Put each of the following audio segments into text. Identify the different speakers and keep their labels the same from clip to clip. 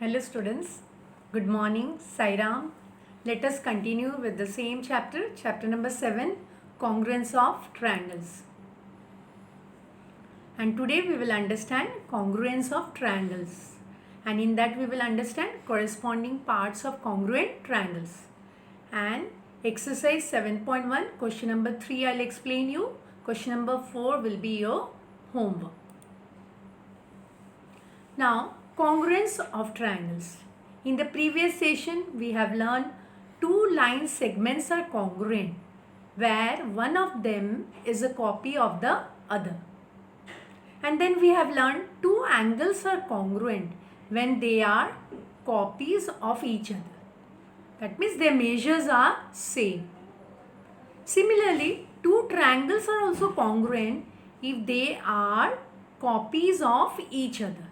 Speaker 1: Hello students, good morning, Sairam. Let us continue with the same chapter, chapter number 7, congruence of triangles. And today we will understand congruence of triangles. And in that we will understand corresponding parts of congruent triangles. And exercise 7.1, question number 3 I'll explain you. Question number 4 will be your homework. Now, congruence of triangles. In the previous session, we have learned two line segments are congruent, where one of them is a copy of the other. And then we have learned two angles are congruent when they are copies of each other. That means their measures are same. Similarly, two triangles are also congruent if they are copies of each other.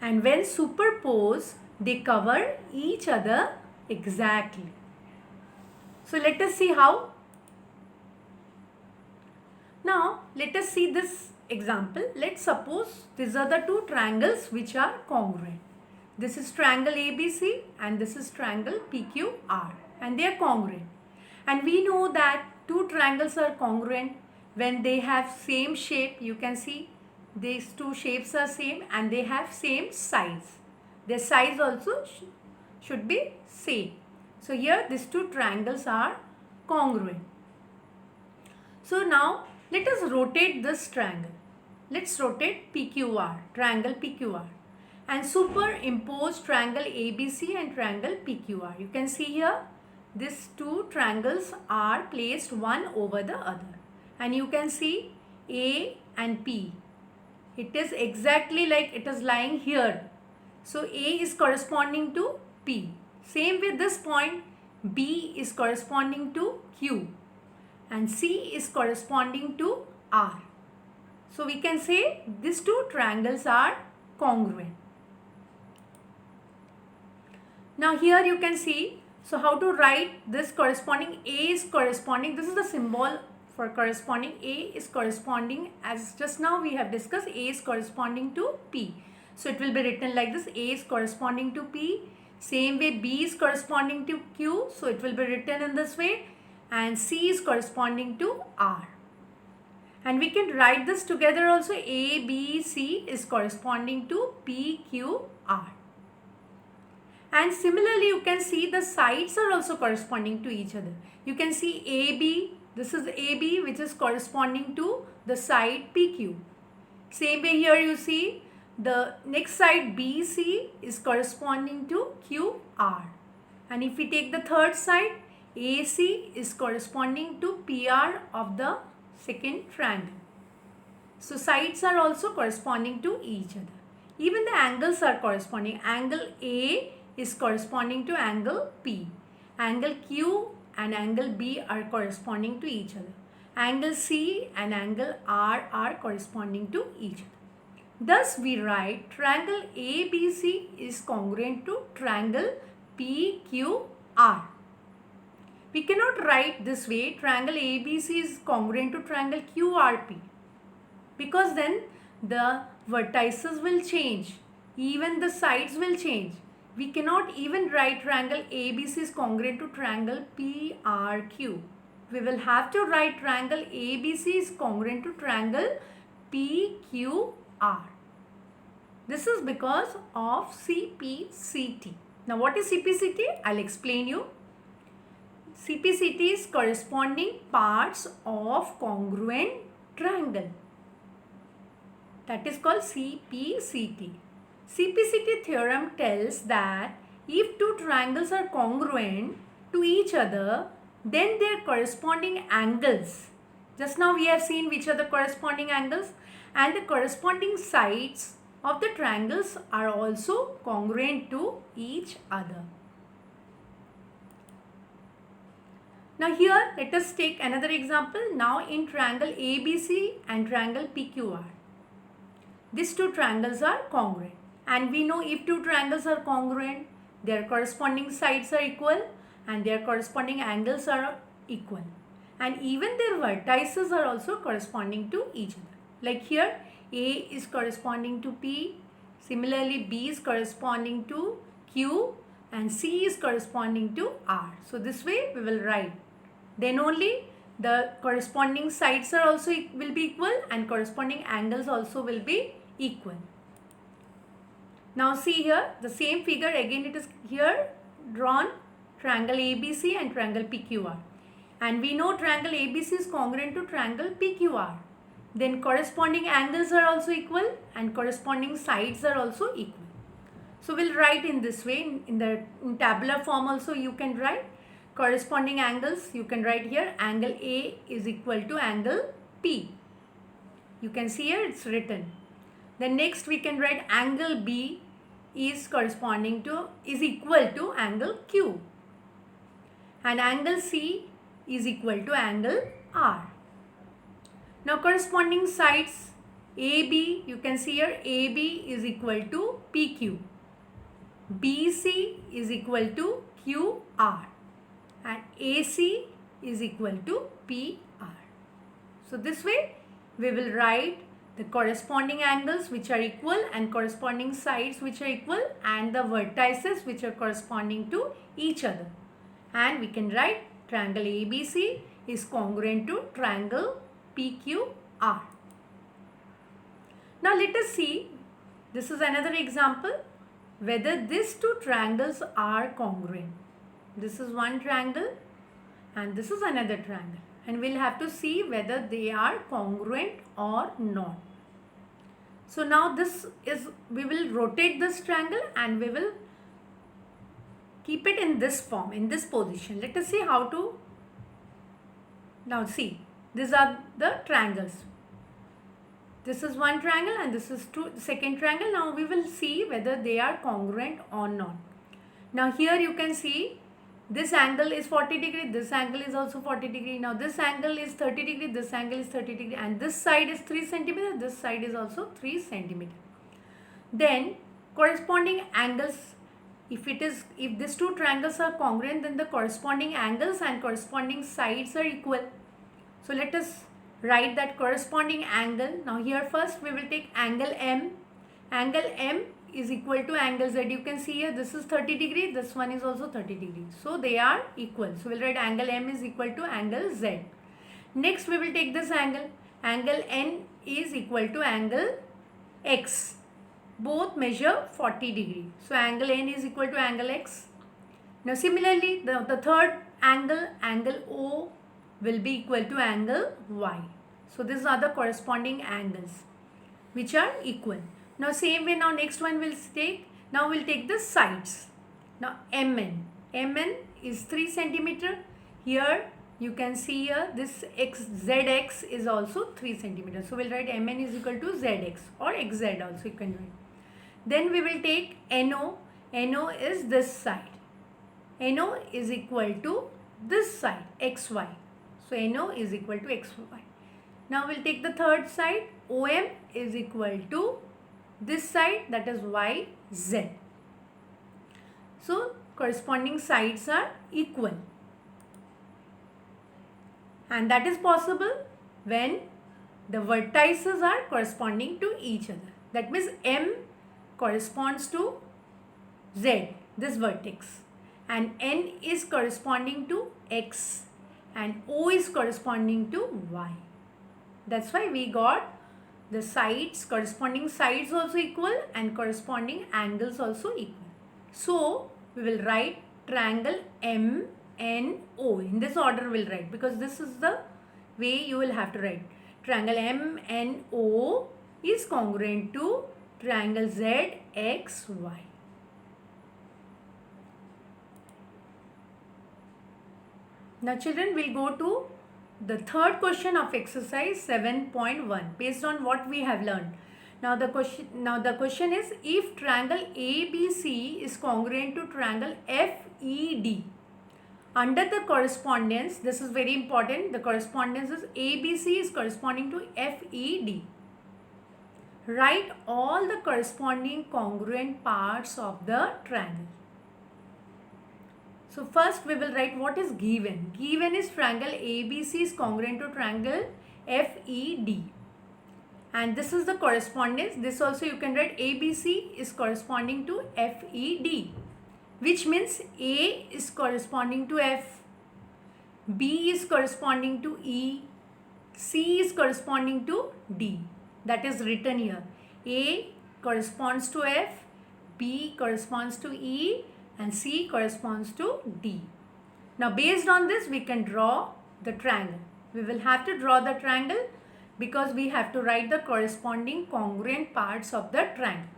Speaker 1: And when superposed, they cover each other exactly. So let us see how. Now let us see this example. Let's suppose these are the two triangles which are congruent. This is triangle ABC and this is triangle PQR, and they are congruent. And we know that two triangles are congruent when they have same shape. You can see these two shapes are same and they have same size. Their size also should be same. So here these two triangles are congruent. So now let us rotate this triangle. Let's rotate PQR, triangle PQR, and superimpose triangle ABC and triangle PQR. You can see here these two triangles are placed one over the other, and you can see A and P. It is exactly like it is lying here. So A is corresponding to P. Same with this point, B is corresponding to Q and C is corresponding to R. So we can say these two triangles are congruent. Now here you can see, so how to write this corresponding, A is corresponding, this is the symbol for corresponding. A is corresponding, as just now we have discussed, A is corresponding to P. So it will be written like this: A is corresponding to P. Same way B is corresponding to Q. So it will be written in this way. And C is corresponding to R. And we can write this together also. A, B, C is corresponding to P, Q, R. And similarly you can see the sides are also corresponding to each other. You can see AB. This is AB, which is corresponding to the side PQ. Same way here you see the next side BC is corresponding to QR. And if we take the third side, AC is corresponding to PR of the second triangle. So sides are also corresponding to each other. Even the angles are corresponding. Angle A is corresponding to angle P. Angle Q and angle B are corresponding to each other. Angle C and angle R are corresponding to each other. Thus we write triangle ABC is congruent to triangle PQR. We cannot write this way, triangle ABC is congruent to triangle QRP, because then the vertices will change, even the sides will change. We cannot even write triangle ABC is congruent to triangle PRQ. We will have to write triangle ABC is congruent to triangle PQR. This is because of CPCT. Now what is CPCT? I'll explain you. CPCT is corresponding parts of congruent triangle. That is called CPCT. CPCT theorem tells that if two triangles are congruent to each other, then their corresponding angles, just now we have seen which are the corresponding angles, and the corresponding sides of the triangles are also congruent to each other. Now here let us take another example. Now in triangle ABC and triangle PQR, these two triangles are congruent. And we know if two triangles are congruent, their corresponding sides are equal and their corresponding angles are equal. And even their vertices are also corresponding to each other. Like here, A is corresponding to P, Similarly, B is corresponding to Q and C is corresponding to R. So this way we will write. Then only the corresponding sides are also will be equal and corresponding angles also will be equal. Now see here, the same figure again, it is here drawn, triangle ABC and triangle PQR. And we know triangle ABC is congruent to triangle PQR. Then corresponding angles are also equal and corresponding sides are also equal. So we'll write in this way, in tabular form also you can write corresponding angles. You can write here angle A is equal to angle P. You can see here it's written. Then next we can write angle B is equal to angle Q. And angle C is equal to angle R. Now corresponding sides AB, you can see here AB is equal to PQ. BC is equal to QR. And AC is equal to PR. So this way we will write the corresponding angles which are equal and corresponding sides which are equal and the vertices which are corresponding to each other. And we can write triangle ABC is congruent to triangle PQR. Now let us see, this is another example, whether these two triangles are congruent. This is one triangle and this is another triangle, and we'll have to see whether they are congruent or not. So now we will rotate this triangle and we will keep it in this form, in this position. Let us see how to, now see, these are the triangles. This is one triangle and this is second triangle. Now we will see whether they are congruent or not. Now here you can see this angle is 40 degree, this angle is also 40 degree. Now this angle is 30 degree, this angle is 30 degree, and this side is 3 centimeter, this side is also 3 centimeter. Then corresponding angles, if these two triangles are congruent, then the corresponding angles and corresponding sides are equal. So let us write that corresponding angle. Now here first we will take angle M. Angle M is equal to angle Z. You can see here this is 30 degree, this one is also 30 degree. So they are equal. So we'll write angle M is equal to angle Z. Next we will take this angle. Angle N is equal to angle X. Both measure 40 degree. So angle N is equal to angle X. Now similarly the third angle, angle O, will be equal to angle Y. So these are the corresponding angles which are equal. Now same way, now next one we'll take, now we'll take the sides. Now MN is 3 centimeter. Here you can see here this ZX is also 3 centimeter. So we'll write MN is equal to ZX or XZ also you can write. Then we will take NO. NO is this side. NO is equal to this side, XY. So NO is equal to XY. Now we'll take the third side. OM is equal to this side, that is YZ. So corresponding sides are equal. And that is possible when the vertices are corresponding to each other. That means M corresponds to Z, this vertex. And N is corresponding to X. And O is corresponding to Y. That's why we got the sides, corresponding sides also equal and corresponding angles also equal. So we will write triangle MNO. In this order we'll write, because this is the way you will have to write. Triangle MNO is congruent to triangle ZXY. Now children, we'll go to the third question of exercise 7.1 based on what we have learned. Now the question is, if triangle ABC is congruent to triangle FED, under the correspondence, this is very important, the correspondence is ABC is corresponding to FED. Write all the corresponding congruent parts of the triangle. So first we will write what is given. Given is triangle ABC is congruent to triangle FED. and this is the correspondence. This also you can write ABC is corresponding to FED, which means A is corresponding to F, B is corresponding to E, C is corresponding to D. That is written here. A corresponds to F, B corresponds to E, and C corresponds to D. Now based on this we can draw the triangle. We will have to draw the triangle because we have to write the corresponding congruent parts of the triangle.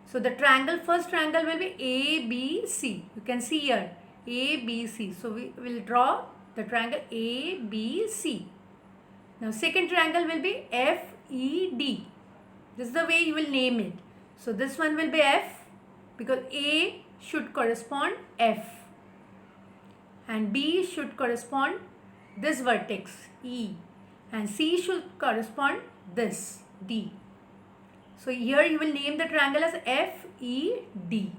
Speaker 1: So the triangle, first triangle will be ABC. You can see here ABC. So we will draw the triangle ABC. Now second triangle will be FED. This is the way you will name it. So this one will be F because A should correspond F and B should correspond this vertex E and C should correspond this D. So here you will name the triangle as FED.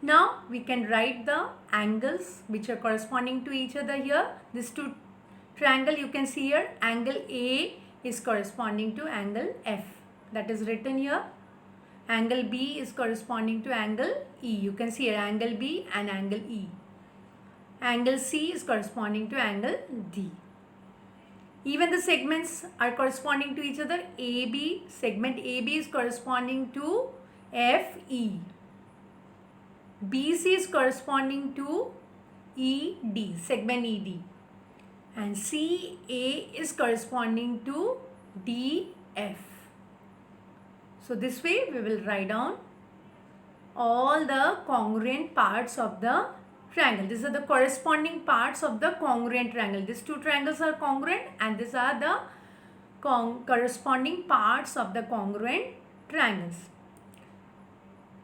Speaker 1: Now we can write the angles which are corresponding to each other here. These two triangle you can see here, angle A is corresponding to angle F. That is written here. Angle B is corresponding to angle E. You can see here angle B and angle E. Angle C is corresponding to angle D. Even the segments are corresponding to each other. AB, segment AB is corresponding to FE. BC is corresponding to ED, segment ED. And CA is corresponding to DF. So this way we will write down all the congruent parts of the triangle. These are the corresponding parts of the congruent triangle. These two triangles are congruent and these are the corresponding parts of the congruent triangles.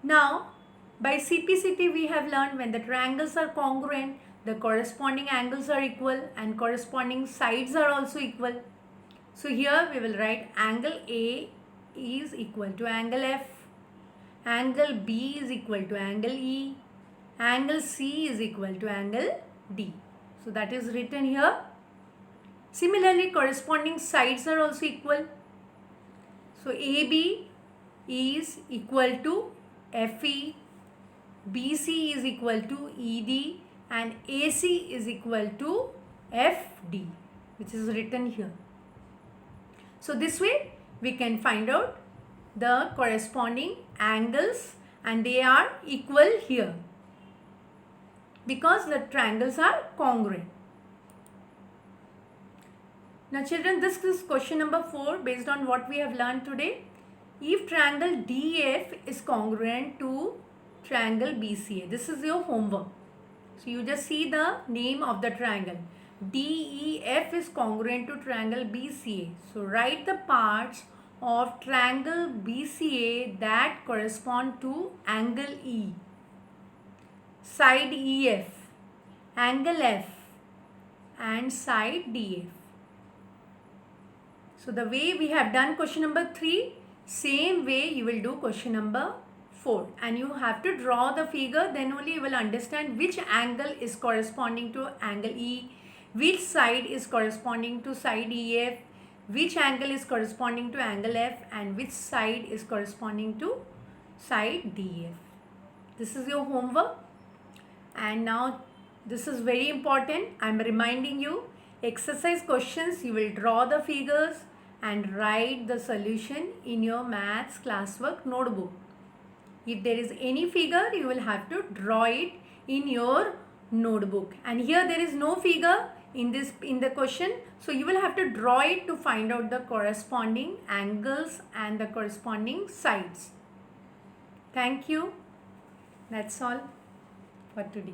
Speaker 1: Now by CPCT we have learned when the triangles are congruent, the corresponding angles are equal and corresponding sides are also equal. So here we will write angle A is equal to angle F, angle B is equal to angle E, angle C is equal to angle D. So that is written here. Similarly, corresponding sides are also equal. So AB is equal to FE, BC is equal to ED, and AC is equal to FD, which is written here. So this way we can find out the corresponding angles and they are equal here because the triangles are congruent. Now children, this is question number 4 based on what we have learned today. If triangle DF is congruent to triangle BCA, this is your homework. So you just see the name of the triangle. DEF is congruent to triangle BCA. So write the parts of triangle BCA that correspond to angle E, side EF, angle F, and side DF. So the way we have done question number 3, same way you will do question number 4, and you have to draw the figure, then only you will understand which angle is corresponding to angle E, which side is corresponding to side EF, which angle is corresponding to angle F, and which side is corresponding to side DF. This is your homework, and now this is very important. I am reminding you, exercise questions you will draw the figures and write the solution in your maths classwork notebook. If there is any figure, you will have to draw it in your notebook, and here there is no figure in the question, so you will have to draw it to find out the corresponding angles and the corresponding sides. Thank you. That's all for today.